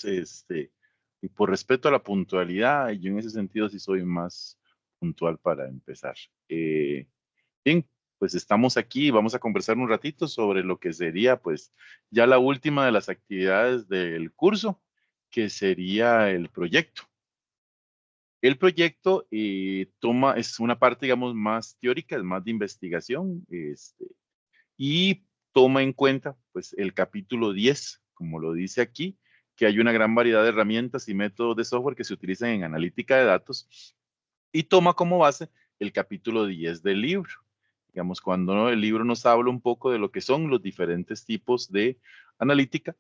y por respeto a la puntualidad, yo en ese sentido sí soy más puntual para empezar. Bien, pues estamos aquí y vamos a conversar un ratito sobre lo que sería pues ya la última de las actividades del curso, que sería el proyecto. El proyecto es una parte, digamos, más teórica, es más de investigación, y toma en cuenta, pues, el capítulo 10, como lo dice aquí, que hay una gran variedad de herramientas y métodos de software que se utilizan en analítica de datos, y toma como base el capítulo 10 del libro. Digamos, cuando el libro nos habla un poco de lo que son los diferentes tipos de analítica,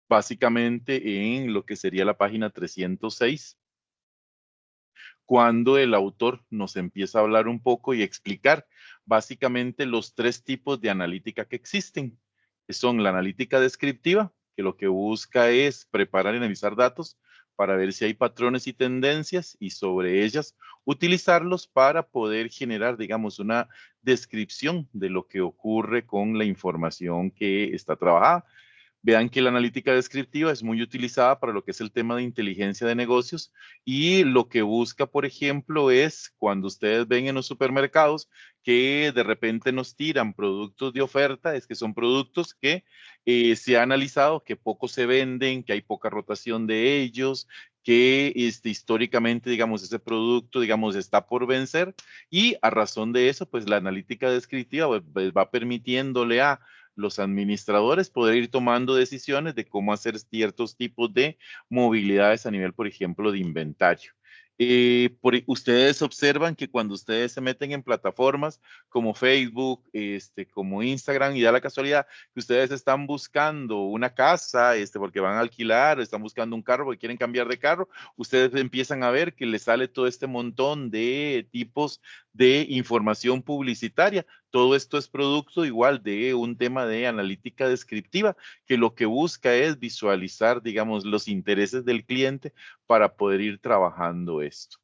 básicamente en lo que sería la página 306, cuando el autor nos empieza a hablar un poco y explicar básicamente los tres tipos de analítica que existen, que son la analítica descriptiva, que lo que busca es preparar y analizar datos para ver si hay patrones y tendencias y sobre ellas utilizarlos para poder generar, digamos, una descripción de lo que ocurre con la información que está trabajada. Vean que la analítica descriptiva es muy utilizada para lo que es el tema de inteligencia de negocios y lo que busca, por ejemplo, es cuando ustedes ven en los supermercados que de repente nos tiran productos de oferta, es que son productos que se ha analizado que poco se venden, que hay poca rotación de ellos, que históricamente, digamos, ese producto, digamos, está por vencer y a razón de eso, pues la analítica descriptiva pues, va permitiéndole a los administradores poder ir tomando decisiones de cómo hacer ciertos tipos de movilidades a nivel, por ejemplo, de inventario. Ustedes observan que cuando ustedes se meten en plataformas como Facebook, como Instagram, y da la casualidad que ustedes están buscando una casa, porque van a alquilar, o están buscando un carro porque quieren cambiar de carro, ustedes empiezan a ver que les sale todo este montón de tipos de información publicitaria. Todo esto es producto igual de un tema de analítica descriptiva, que lo que busca es visualizar, digamos, los intereses del cliente para poder ir trabajando esto.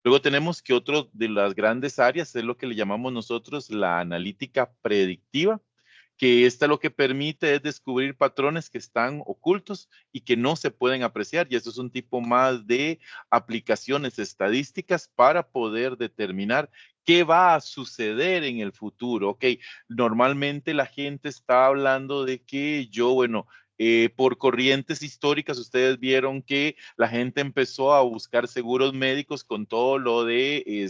Luego tenemos que otro de las grandes áreas es lo que le llamamos nosotros la analítica predictiva, que esta lo que permite es descubrir patrones que están ocultos y que no se pueden apreciar. Y esto es un tipo más de aplicaciones estadísticas para poder determinar qué va a suceder en el futuro. Ok, normalmente la gente está hablando de que yo, bueno, por corrientes históricas, ustedes vieron que la gente empezó a buscar seguros médicos con todo lo de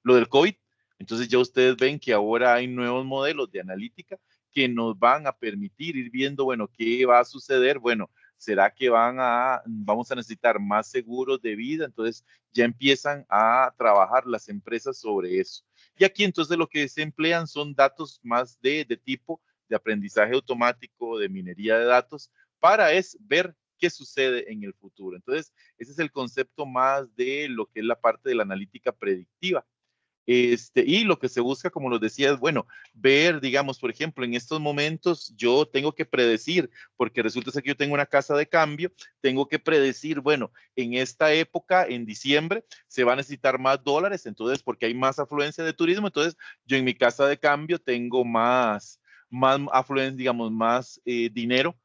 lo del COVID. Entonces ya ustedes ven que ahora hay nuevos modelos de analítica que nos van a permitir ir viendo, bueno, qué va a suceder. Bueno, ¿será que vamos a necesitar más seguros de vida? Entonces ya empiezan a trabajar las empresas sobre eso. Y aquí entonces lo que se emplean son datos más de tipo de aprendizaje automático, de minería de datos, para ver qué sucede en el futuro. Entonces, ese es el concepto más de lo que es la parte de la analítica predictiva. Y lo que se busca, como lo decía, es, bueno, ver, digamos, por ejemplo, en estos momentos yo tengo que predecir, porque resulta ser que yo tengo una casa de cambio, tengo que predecir, bueno, en esta época, en diciembre, se va a necesitar más dólares, entonces, porque hay más afluencia de turismo, entonces yo en mi casa de cambio tengo más afluencia, digamos, más dinero,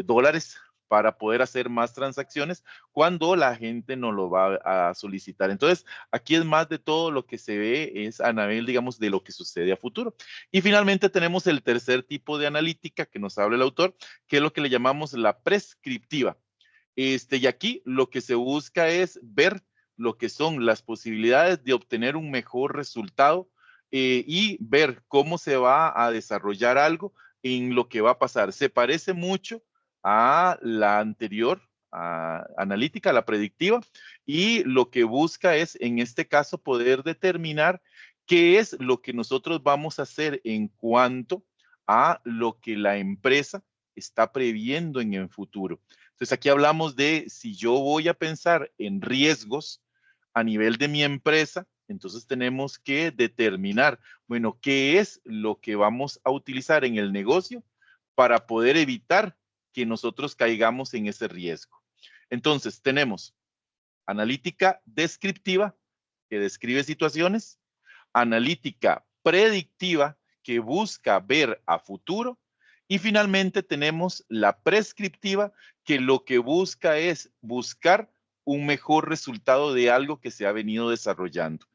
dólares para poder hacer más transacciones cuando la gente no lo va a solicitar. Entonces, aquí es más de todo lo que se ve, es a nivel, digamos, de lo que sucede a futuro. Y finalmente tenemos el tercer tipo de analítica que nos habla el autor, que es lo que le llamamos la prescriptiva. Y aquí lo que se busca es ver lo que son las posibilidades de obtener un mejor resultado, y ver cómo se va a desarrollar algo en lo que va a pasar. Se parece mucho a la anterior analítica, la predictiva, y lo que busca es, en este caso, poder determinar qué es lo que nosotros vamos a hacer en cuanto a lo que la empresa está previendo en el futuro. Entonces aquí hablamos de si yo voy a pensar en riesgos a nivel de mi empresa, entonces tenemos que determinar, bueno, qué es lo que vamos a utilizar en el negocio para poder evitar que nosotros caigamos en ese riesgo. Entonces tenemos analítica descriptiva, que describe situaciones, analítica predictiva, que busca ver a futuro, Y finalmente tenemos la prescriptiva, que lo que busca es buscar un mejor resultado de algo que se ha venido desarrollando.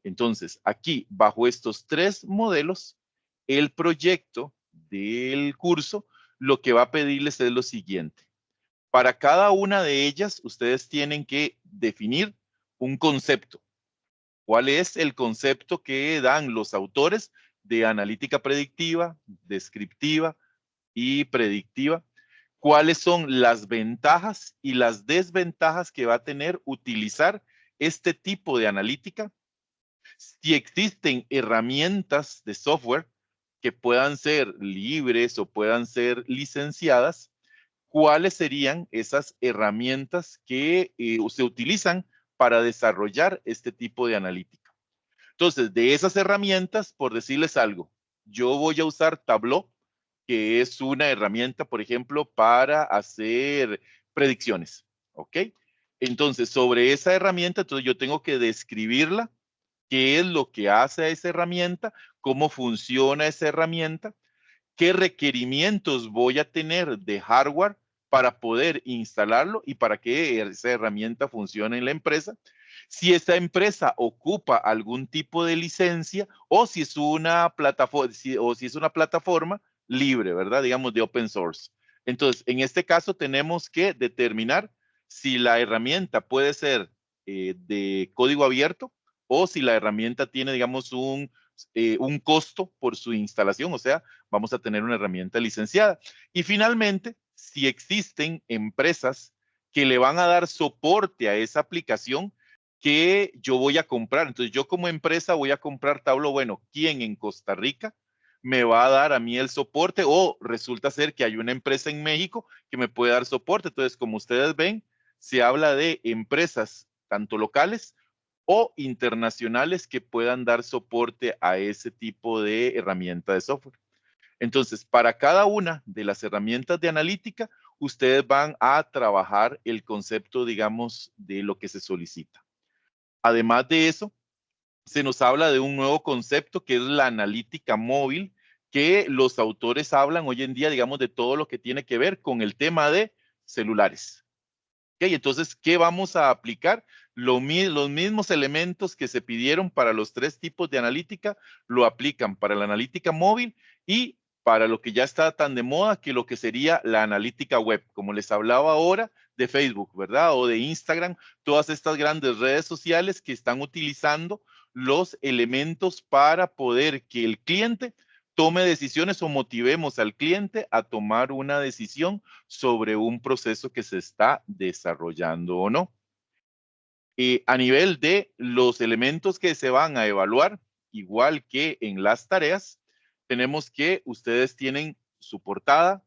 Entonces, aquí, bajo estos tres modelos, el proyecto del curso lo que va a pedirles es lo siguiente. Para cada una de ellas, ustedes tienen que definir un concepto. ¿Cuál es el concepto que dan los autores de analítica predictiva, descriptiva y predictiva? ¿Cuáles son las ventajas y las desventajas que va a tener utilizar este tipo de analítica? Si existen herramientas de software que puedan ser libres o puedan ser licenciadas, ¿cuáles serían esas herramientas que se utilizan para desarrollar este tipo de analítica? Entonces, de esas herramientas, por decirles algo, yo voy a usar Tableau, que es una herramienta, por ejemplo, para hacer predicciones, ¿ok? Entonces, sobre esa herramienta, entonces yo tengo que describirla, qué es lo que hace esa herramienta, cómo funciona esa herramienta, qué requerimientos voy a tener de hardware para poder instalarlo y para que esa herramienta funcione en la empresa. Si esa empresa ocupa algún tipo de licencia o si es una plataforma, o si es una plataforma libre, ¿verdad? Digamos de open source. Entonces, en este caso tenemos que determinar si la herramienta puede ser de código abierto o si la herramienta tiene, digamos, un costo por su instalación, o sea, vamos a tener una herramienta licenciada. Y finalmente, si existen empresas que le van a dar soporte a esa aplicación que yo voy a comprar. Entonces, yo como empresa voy a comprar Tableau. Bueno, ¿quién en Costa Rica me va a dar a mí el soporte? O resulta ser que hay una empresa en México que me puede dar soporte. Entonces, como ustedes ven, se habla de empresas tanto locales o internacionales que puedan dar soporte a ese tipo de herramienta de software. Entonces, para cada una de las herramientas de analítica, ustedes van a trabajar el concepto, digamos, de lo que se solicita. Además de eso, se nos habla de un nuevo concepto que es la analítica móvil, que los autores hablan hoy en día, digamos, de todo lo que tiene que ver con el tema de celulares. ¿Okay? Entonces, ¿qué vamos a aplicar? Los mismos elementos que se pidieron para los tres tipos de analítica, lo aplican para la analítica móvil y para lo que ya está tan de moda, que lo que sería la analítica web, como les hablaba ahora de Facebook, ¿verdad? O de Instagram, todas estas grandes redes sociales que están utilizando los elementos para poder que el cliente tome decisiones o motivemos al cliente a tomar una decisión sobre un proceso que se está desarrollando o no. A nivel de los elementos que se van a evaluar, igual que en las tareas, tenemos que ustedes tienen su portada,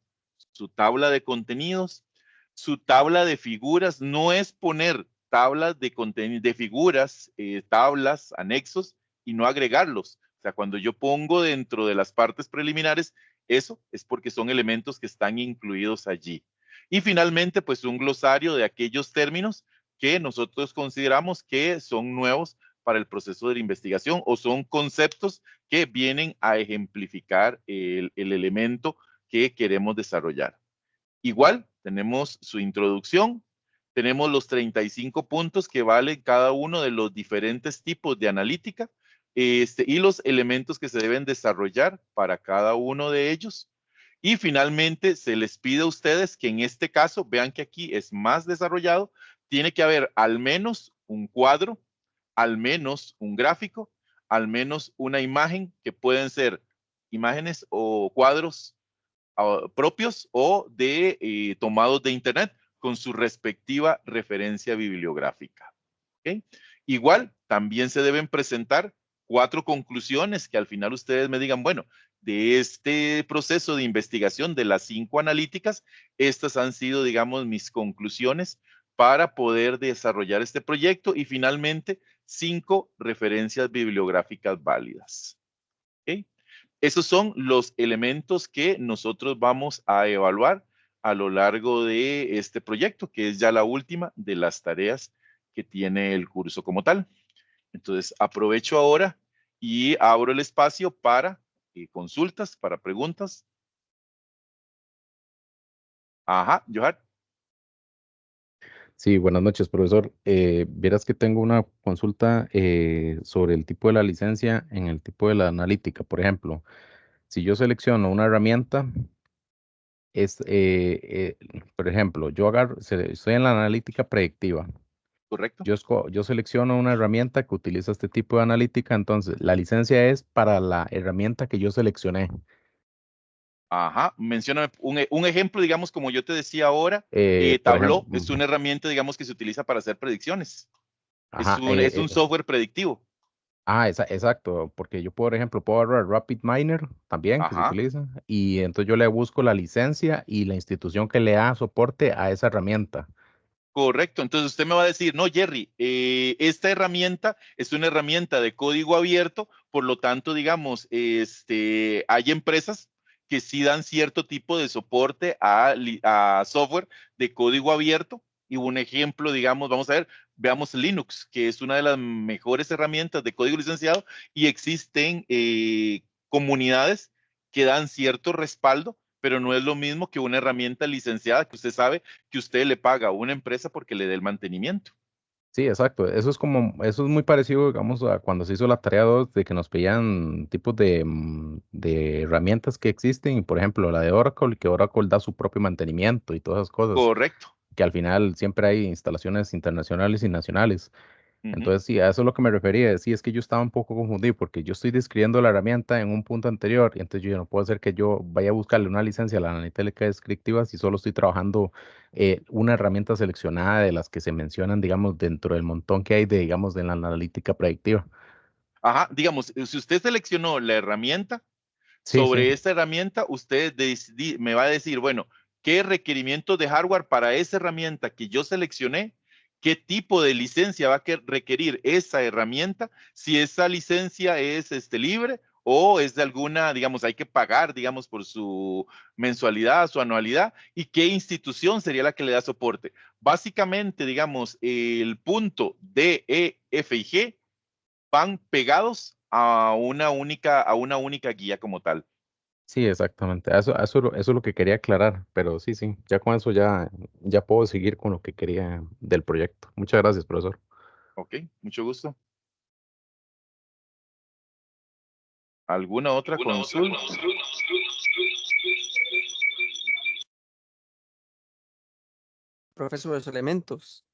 su tabla de contenidos, su tabla de figuras. No es poner tablas de contenido, de figuras, tablas, anexos y no agregarlos. O sea, cuando yo pongo dentro de las partes preliminares, eso es porque son elementos que están incluidos allí. Y finalmente, pues un glosario de aquellos términos que nosotros consideramos que son nuevos para el proceso de la investigación o son conceptos que vienen a ejemplificar el elemento que queremos desarrollar. Igual, tenemos su introducción, tenemos los 35 puntos que valen cada uno de los diferentes tipos de analítica y los elementos que se deben desarrollar para cada uno de ellos. Y finalmente, se les pide a ustedes que en este caso, vean que aquí es más desarrollado, tiene que haber al menos un cuadro, al menos un gráfico, al menos una imagen, que pueden ser imágenes o cuadros propios o de tomados de internet con su respectiva referencia bibliográfica. ¿Okay? Igual, también se deben presentar 4 conclusiones que al final ustedes me digan, bueno, de este proceso de investigación de las 5 analíticas, estas han sido, digamos, mis conclusiones para poder desarrollar este proyecto y finalmente 5 referencias bibliográficas válidas. ¿Okay? Esos son los elementos que nosotros vamos a evaluar a lo largo de este proyecto, que es ya la última de las tareas que tiene el curso como tal. Entonces, aprovecho ahora y abro el espacio para consultas, para preguntas. Ajá, Johan. Sí, buenas noches, profesor. Vieras que tengo una consulta sobre el tipo de la licencia en el tipo de la analítica. Por ejemplo, si yo selecciono una herramienta, por ejemplo, estoy en la analítica predictiva. ¿Correcto? Yo selecciono una herramienta que utiliza este tipo de analítica, entonces la licencia es para la herramienta que yo seleccioné. Ajá, mencióname un ejemplo, digamos, como yo te decía ahora, Por ejemplo, Tableau es una herramienta, digamos, que se utiliza para hacer predicciones. ajá, Es un software predictivo. exacto, porque yo, por ejemplo, puedo agarrar RapidMiner también, que se Ajá, utiliza, y entonces yo le busco la licencia y la institución que le da soporte a esa herramienta. correcto. Entonces usted me va a decir, no, Jerry, esta herramienta es una herramienta de código abierto, por lo tanto, digamos, hay empresas que sí dan cierto tipo de soporte a software de código abierto. Y un ejemplo, digamos, vamos a ver, veamos Linux, que es una de las mejores herramientas de código licenciado y existen comunidades que dan cierto respaldo, pero no es lo mismo que una herramienta licenciada que usted sabe que usted le paga a una empresa porque le dé el mantenimiento. Sí, exacto. Eso es muy parecido, digamos, a cuando se hizo la tarea 2 de que nos pedían tipos de herramientas que existen, y por ejemplo, la de Oracle, que Oracle da su propio mantenimiento y todas esas cosas, Correcto. que al final siempre hay instalaciones internacionales y nacionales. Ujú. Entonces, sí, a eso es lo que me refería. Sí, es que yo estaba un poco confundido porque yo estoy describiendo la herramienta en un punto anterior y entonces yo no puedo hacer que yo vaya a buscarle una licencia a la analítica descriptiva si solo estoy trabajando una herramienta seleccionada de las que se mencionan, digamos, dentro del montón que hay de, digamos, de la analítica predictiva. Ajá, digamos, si usted seleccionó la herramienta, Sí, sí, sobre esta herramienta, usted me va a decir, bueno, ¿qué requerimientos de hardware para esa herramienta que yo seleccioné? ¿Qué tipo de licencia va a requerir esa herramienta? Si esa licencia es libre o es de alguna, digamos, hay que pagar, digamos, por su mensualidad, su anualidad, y qué institución sería la que le da soporte. Básicamente, digamos, el punto D, E, F y G van pegados a una única guía como tal. sí, exactamente. Eso es lo que quería aclarar, pero sí, sí, ya con eso ya puedo seguir con lo que quería del proyecto. Muchas gracias, profesor. Ok, mucho gusto. ¿Alguna otra consulta? Profesor, los elementos.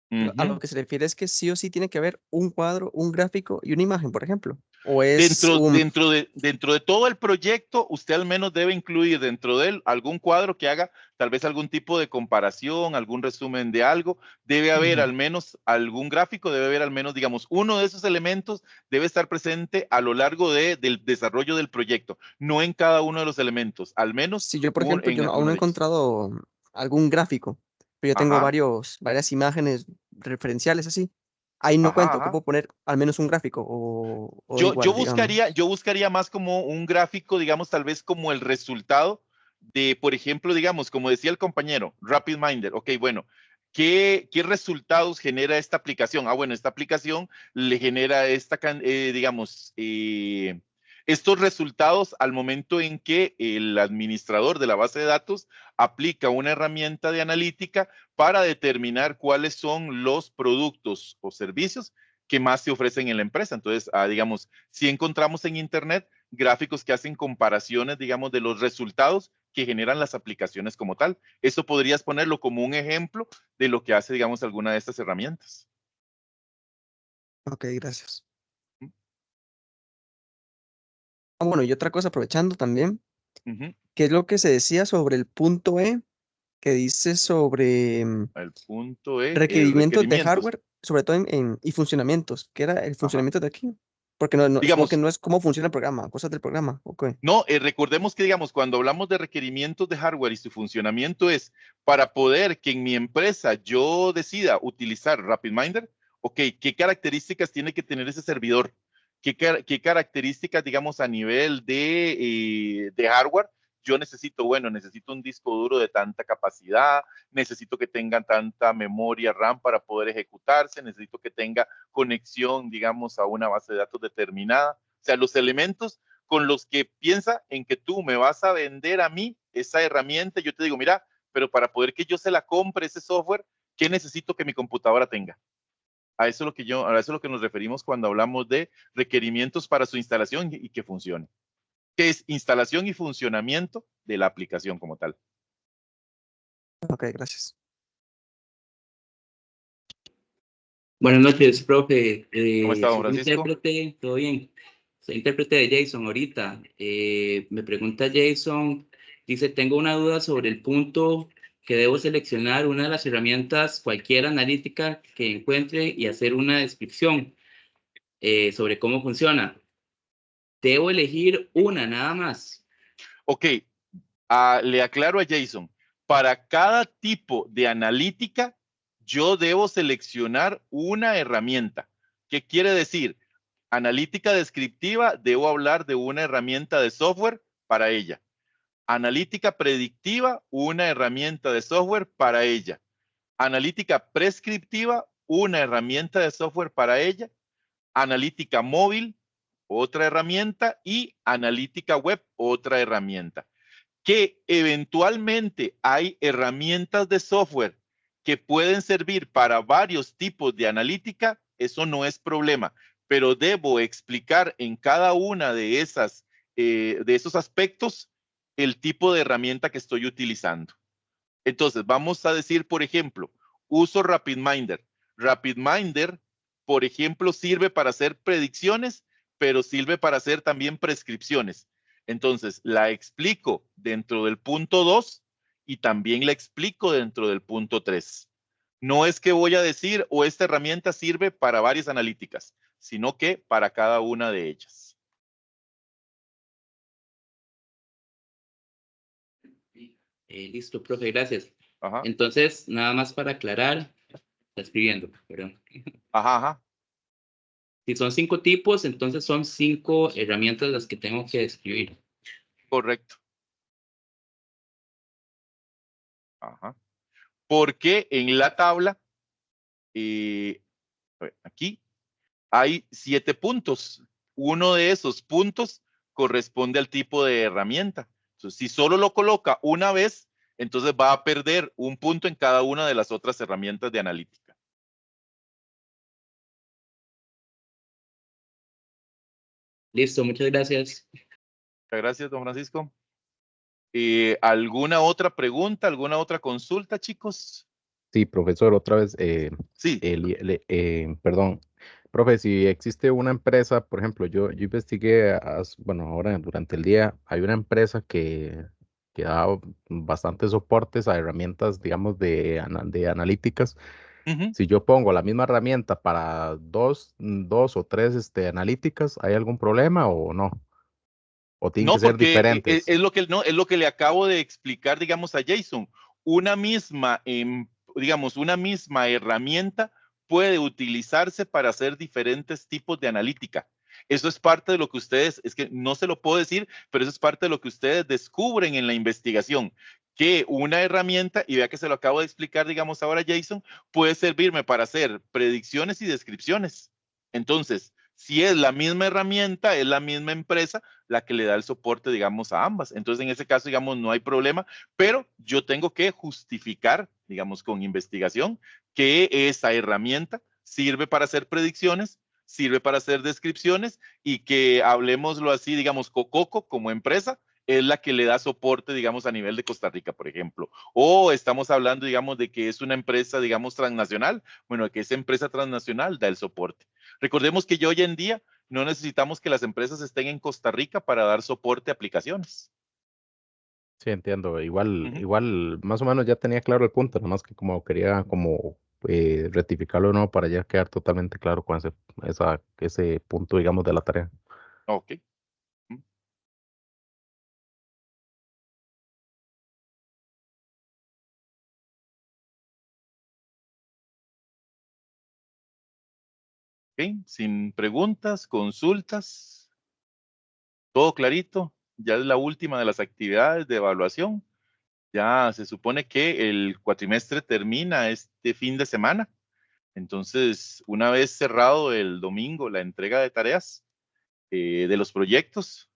A Ujú. lo que se refiere es que sí o sí tiene que haber un cuadro, un gráfico y una imagen, por ejemplo. O es Dentro, un... dentro dentro de todo el proyecto, usted al menos debe incluir dentro de él algún cuadro que haga tal vez algún tipo de comparación, algún resumen de algo. Debe haber Ujú. al menos algún gráfico, debe haber al menos, digamos, uno de esos elementos debe estar presente a lo largo del desarrollo del proyecto, no en cada uno de los elementos, al menos Si yo, por ejemplo, yo en aún no alguno he de ellos. encontrado algún gráfico, pero yo tengo Ajá, varias imágenes referenciales así. Ahí no ajá, cuento, ajá. ocupo poner al menos un gráfico o igual, digamos. Yo buscaría más como un gráfico, digamos, tal vez como el resultado de, por ejemplo, digamos, como decía el compañero, RapidMinder. Ok, bueno, ¿qué resultados genera esta aplicación? Ah, bueno, esta aplicación le genera digamos, estos resultados al momento en que el administrador de la base de datos aplica una herramienta de analítica para determinar cuáles son los productos o servicios que más se ofrecen en la empresa. Entonces, digamos, si encontramos en Internet gráficos que hacen comparaciones, digamos, de los resultados que generan las aplicaciones como tal. Eso podrías ponerlo como un ejemplo de lo que hace, digamos, alguna de estas herramientas. Ok, gracias. Ah, bueno, y otra cosa, aprovechando también, Ujú. ¿qué es lo que se decía sobre el punto E, que dice sobre El punto E, requerimientos de requerimientos. hardware, sobre todo y funcionamientos? ¿Qué era el Ajá. funcionamiento de aquí? Porque supongo que Digamos, no es cómo funciona el programa, cosas del programa. Ok. no, recordemos que, digamos, cuando hablamos de requerimientos de hardware y su funcionamiento es para poder que en mi empresa yo decida utilizar RapidMinder, ok, ¿qué características tiene que tener ese servidor? ¿Qué características, digamos, a nivel de hardware yo necesito? Bueno, necesito un disco duro de tanta capacidad, necesito que tenga tanta memoria RAM para poder ejecutarse, necesito que tenga conexión, digamos, a una base de datos determinada. O sea, los elementos con los que piensa en que tú me vas a vender a mí esa herramienta. Yo te digo, mira, pero para poder que yo se la compre ese software, ¿qué necesito que mi computadora tenga? A eso es lo que nos referimos cuando hablamos de requerimientos para su instalación y que funcione. ¿Qué es instalación y funcionamiento de la aplicación como tal? Ok, gracias. Buenas noches, profe. ¿Cómo está, don Soy Francisco? intérprete, todo bien. Soy intérprete de Jason ahorita. Me pregunta Jason, dice, tengo una duda sobre el punto que debo seleccionar una de las herramientas, cualquier analítica que encuentre y hacer una descripción sobre cómo funciona. Debo elegir una nada más. Ok, le aclaro a Jason. Para cada tipo de analítica, yo debo seleccionar una herramienta. ¿Qué quiere decir? Analítica descriptiva, debo hablar de una herramienta de software para ella. Analítica predictiva, una herramienta de software para ella. Analítica prescriptiva, una herramienta de software para ella. Analítica móvil, otra herramienta. Y analítica web, otra herramienta. Que eventualmente hay herramientas de software que pueden servir para varios tipos de analítica, eso no es problema, pero debo explicar en cada una de esos aspectos el tipo de herramienta que estoy utilizando. Entonces, vamos a decir, por ejemplo, uso RapidMinder. RapidMinder, por ejemplo, sirve para hacer predicciones, pero sirve para hacer también prescripciones. Entonces, la explico dentro del punto 2 y también la explico dentro del punto 3. No es que voy a decir, o esta herramienta sirve para varias analíticas, sino que para cada una de ellas. Listo, profe, gracias. Ajá, Entonces, nada más para aclarar, está escribiendo, perdón. ajá, ajá. Si son 5 tipos, entonces son 5 herramientas las que tengo que describir. Correcto. Ajá. Porque en la tabla, aquí, hay 7 puntos. Uno de esos puntos corresponde al tipo de herramienta. Entonces, si solo lo coloca una vez, entonces va a perder un punto en cada una de las otras herramientas de analítica. Listo, muchas gracias. Muchas gracias, don Francisco. ¿Alguna otra pregunta, alguna otra consulta, chicos? Sí, profesor, otra vez, Sí. perdón, profe, si existe una empresa, por ejemplo, yo investigué, bueno, ahora durante el día, hay una empresa que da bastantes soportes a herramientas, digamos, de analíticas. Ujú. Si yo pongo la misma herramienta para dos o tres analíticas, ¿hay algún problema o no? ¿O tienen que No, ser porque diferentes? es lo que le acabo de explicar, digamos, a Jason. Una misma, digamos, una misma herramienta puede utilizarse para hacer diferentes tipos de analítica. Eso es parte de lo que ustedes, es que no se lo puedo decir, pero eso es parte de lo que ustedes descubren en la investigación, que una herramienta, y vea que se lo acabo de explicar, digamos, ahora Jason, puede servirme para hacer predicciones y descripciones. Entonces, si es la misma herramienta, es la misma empresa la que le da el soporte, digamos, a ambas. Entonces, en ese caso, digamos, no hay problema, pero yo tengo que justificar, digamos, con investigación, que esa herramienta sirve para hacer predicciones, sirve para hacer descripciones y que, hablemoslo así, digamos, Cococo como empresa es la que le da soporte, digamos, a nivel de Costa Rica, por ejemplo. O estamos hablando, digamos, de que es una empresa, digamos, transnacional. Bueno, que esa empresa transnacional da el soporte. Recordemos que hoy en día no necesitamos que las empresas estén en Costa Rica para dar soporte a aplicaciones. Sí, entiendo. Igual, Ujú. igual, más o menos ya tenía claro el punto, nomás que como quería como rectificarlo no para ya quedar totalmente claro con ese punto, digamos, de la tarea. Ok. Mm. Ok. Sin preguntas, consultas, todo clarito. Ya es la última de las actividades de evaluación. Ya se supone que el cuatrimestre termina este fin de semana. Entonces, una vez cerrado el domingo la entrega de tareas de los proyectos,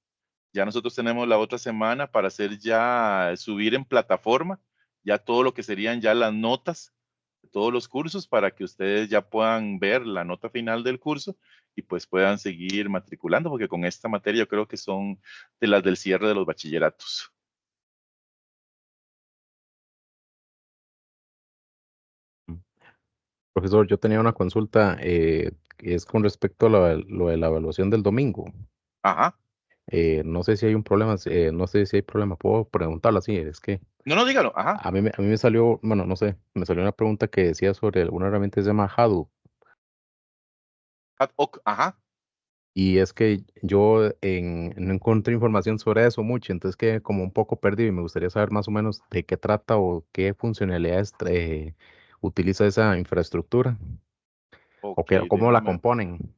ya nosotros tenemos la otra semana para hacer ya subir en plataforma ya todo lo que serían ya las notas de todos los cursos para que ustedes ya puedan ver la nota final del curso y pues puedan seguir matriculando, porque con esta materia yo creo que son de las del cierre de los bachilleratos. Profesor, yo tenía una consulta que es con respecto a lo de la evaluación del domingo. Ajá. No sé si hay un problema, no sé si hay problema, puedo preguntarlo así, es que No, no, dígalo. Ajá. a mí me salió, bueno, no sé, me salió una pregunta que decía sobre alguna herramienta que se llama Hadoop, Ad hoc, ajá. y es que yo no encontré información sobre eso mucho, entonces quedé como un poco perdido y me gustaría saber más o menos de qué trata o qué funcionalidades utiliza esa infraestructura o Ok, qué, cómo la déjame. componen.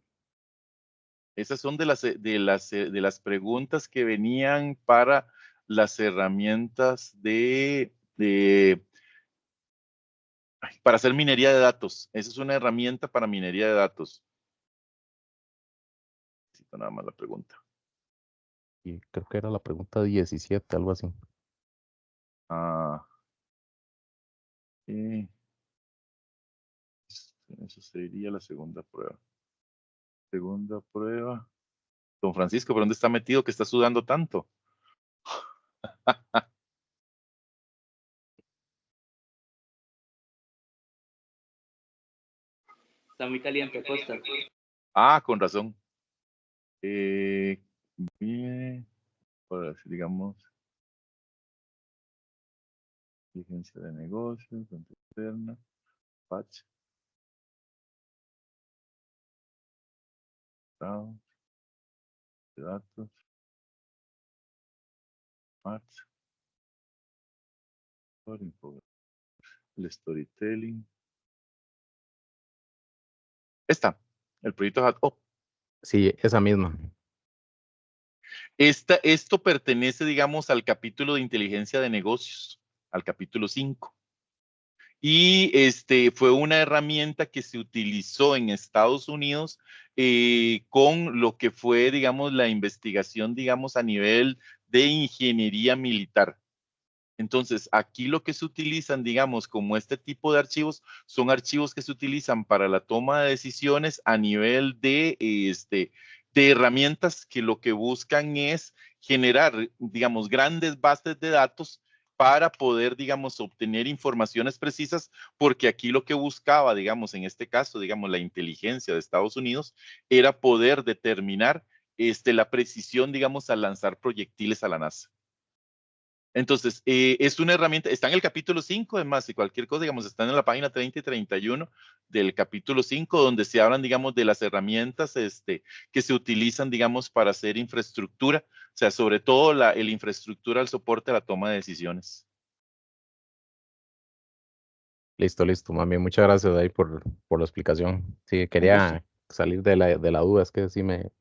Esas son de las preguntas que venían para las herramientas para hacer minería de datos. Esa es una herramienta para minería de datos. Necesito nada más la pregunta. Y creo que era la pregunta 17, algo así. Ah, eh, eso sería la segunda prueba. Segunda prueba. Don Francisco, ¿pero dónde está metido que está sudando tanto? Está muy caliente, Costa. Ah, con razón. Bien, ahora sí, digamos, inteligencia de negocios, cuenta externa, patch, estado de datos, patch, el storytelling. Esta, el proyecto oh, Sí, esa misma. esto pertenece, digamos, al capítulo de inteligencia de negocios, al capítulo 5. Y fue una herramienta que se utilizó en Estados Unidos con lo que fue, digamos, la investigación, digamos, a nivel de ingeniería militar. Entonces, aquí lo que se utilizan, digamos, como este tipo de archivos, son archivos que se utilizan para la toma de decisiones a nivel de herramientas que lo que buscan es generar, digamos, grandes bases de datos para poder, digamos, obtener informaciones precisas, porque aquí lo que buscaba, digamos, en este caso, digamos, la inteligencia de Estados Unidos, era poder determinar la precisión, digamos, al lanzar proyectiles a la NASA. Entonces, es una herramienta, está en el capítulo 5, además, y cualquier cosa, digamos, están en la página 30 y 31 del capítulo 5, donde se hablan, digamos, de las herramientas que se utilizan, digamos, para hacer infraestructura, o sea, sobre todo la infraestructura al soporte a la toma de decisiones. Listo, listo, mami. Muchas gracias ahí por la explicación. Sí, Con gusto. quería salir de la duda. Es que sí me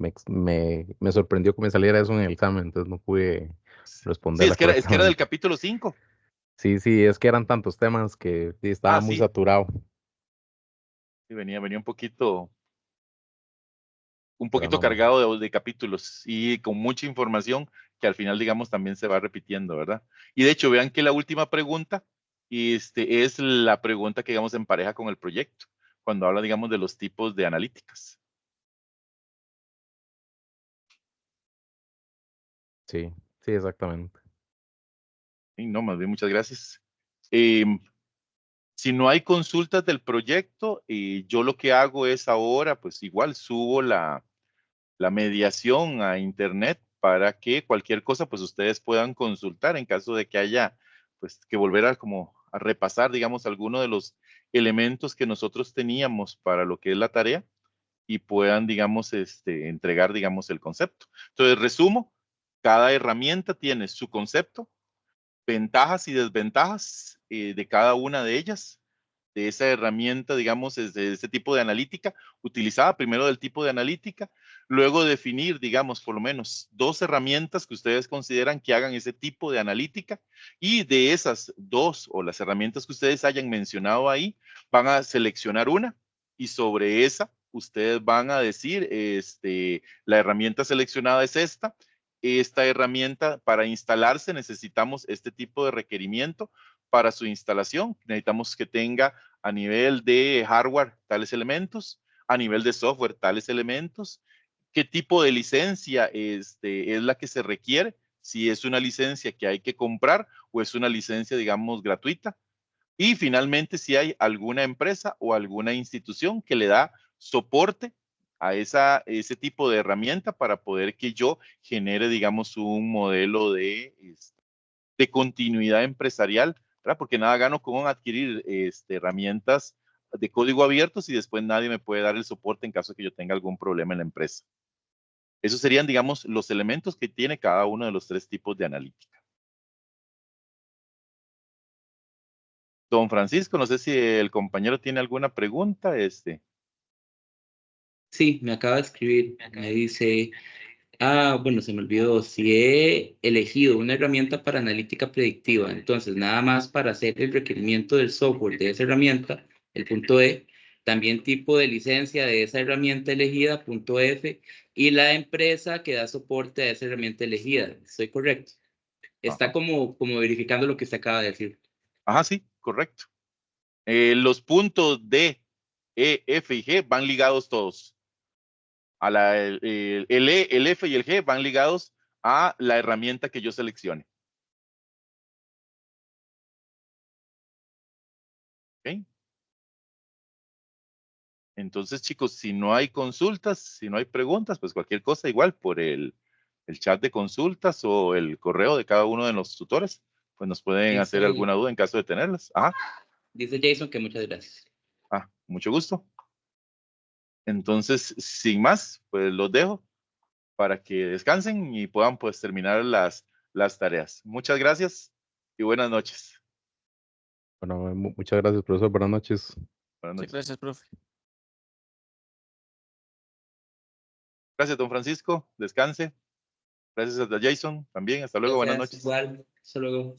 sorprendió que me saliera eso en el examen, entonces no pude Sí, responderla es que era del correctamente. capítulo 5. Sí, sí, es que eran tantos temas que sí, estaba Ah, muy sí, saturado. sí, venía un Pero poquito no, no. cargado de capítulos y con mucha información que al final, digamos, también se va repitiendo, ¿verdad? Y de hecho, vean que la última pregunta es la pregunta que, digamos, en pareja con el proyecto, cuando habla, digamos, de los tipos de analíticas. Sí, sí, exactamente. Y no, más bien, muchas gracias. Em, si no hay consultas del proyecto, yo lo que hago es ahora, pues igual subo la mediación a internet para que cualquier cosa pues ustedes puedan consultar en caso de que haya pues que volver a como a repasar digamos alguno de los elementos que nosotros teníamos para lo que es la tarea y puedan digamos entregar digamos el concepto. Entonces resumo, cada herramienta tiene su concepto, ventajas y desventajas de cada una de ellas, de esa herramienta, digamos, es de ese tipo de analítica, utilizada primero del tipo de analítica, luego definir, digamos, por lo menos 2 herramientas que ustedes consideran que hagan ese tipo de analítica y de esas 2 o las herramientas que ustedes hayan mencionado ahí, van a seleccionar una y sobre esa ustedes van a decir, la herramienta seleccionada es esta herramienta para instalarse necesitamos este tipo de requerimiento para su instalación. Necesitamos que tenga a nivel de hardware tales elementos, a nivel de software tales elementos, qué tipo de licencia es la que se requiere, si es una licencia que hay que comprar o es una licencia, digamos, gratuita. Y finalmente, si hay alguna empresa o alguna institución que le da soporte a ese tipo de herramienta para poder que yo genere, digamos, un modelo de continuidad empresarial, ¿verdad? Porque nada gano con adquirir herramientas de código abierto si después nadie me puede dar el soporte en caso de que yo tenga algún problema en la empresa. Esos serían, digamos, los elementos que tiene cada uno de los tres tipos de analítica. Don Francisco, no sé si el compañero tiene alguna pregunta. Sí, me acaba de escribir. Me dice, bueno, se me olvidó. Si he elegido una herramienta para analítica predictiva, entonces nada más para hacer el requerimiento del software de esa herramienta, el punto E, también tipo de licencia de esa herramienta elegida, punto F, y la empresa que da soporte a esa herramienta elegida. ¿Estoy correcto? Está Ajá. como verificando lo que se acaba de decir. Ajá, sí, correcto. Los puntos D, E, F y G van ligados todos. El E, el F y el G van ligados a la herramienta que yo seleccione. ¿Ok? Entonces, chicos, si no hay consultas, si no hay preguntas, pues cualquier cosa igual por el chat de consultas o el correo de cada uno de los tutores, pues nos pueden hacer alguna duda en caso de tenerlas. Ajá. Dice Jason que muchas gracias. Mucho gusto. Entonces, sin más, pues los dejo para que descansen y puedan pues terminar las tareas. Muchas gracias y buenas noches. Bueno, muchas gracias, profesor. Buenas noches. Buenas Sí, noches. gracias, profe. Gracias, don Francisco. Descanse. Gracias a Jason también. Hasta luego. Buenas Gracias, noches. igual. Hasta luego.